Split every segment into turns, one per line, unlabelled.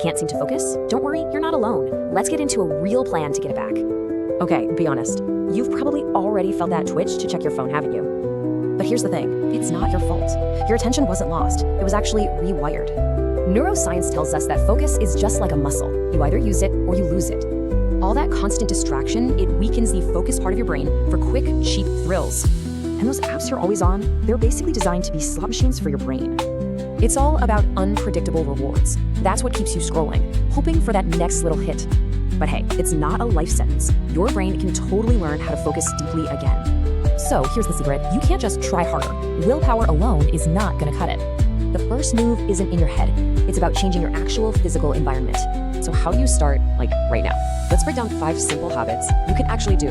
Can't seem to focus? Don't worry, you're not alone. Let's get into a real plan to get it back. Okay, be honest. You've probably already felt that twitch to check your phone, haven't you? But here's the thing, it's not your fault. Your attention wasn't lost, it was actually rewired. Neuroscience tells us that focus is just like a muscle. You either use it or you lose it. All that constant distraction, it weakens the focused part of your brain for quick, cheap thrills. And those apps you're always on, they're basically designed to be slot machines for your brain. It's all about unpredictable rewards. That's what keeps you scrolling, hoping for that next little hit. But hey, it's not a life sentence. Your brain can totally learn how to focus deeply again. So here's the secret, you can't just try harder. Willpower alone is not gonna cut it. The first move isn't in your head. It's about changing your actual physical environment. So how do you start, right now? Let's break down 5 simple habits you can actually do.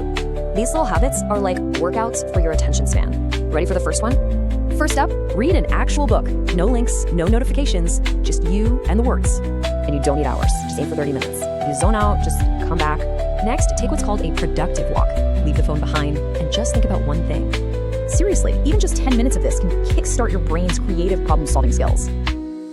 These little habits are like workouts for your attention span. Ready for the first one? First up, read an actual book. No links, no notifications, just you and the words. And you don't need hours, just aim for 30 minutes. You zone out, just come back. Next, take what's called a productive walk. Leave the phone behind and just think about one thing. Seriously, even just 10 minutes of this can kickstart your brain's creative problem-solving skills.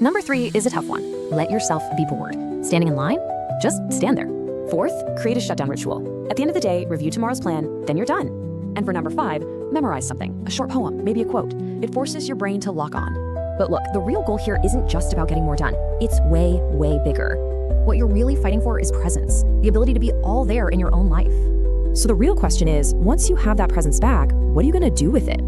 Number 3 is a tough one. Let yourself be bored. Standing in line? Just stand there. 4th, create a shutdown ritual. At the end of the day, review tomorrow's plan, then you're done. And for number 5, memorize something, a short poem, maybe a quote. It forces your brain to lock on. But look, the real goal here isn't just about getting more done. It's way, way bigger. What you're really fighting for is presence, the ability to be all there in your own life. So the real question is, once you have that presence back, what are you gonna do with it?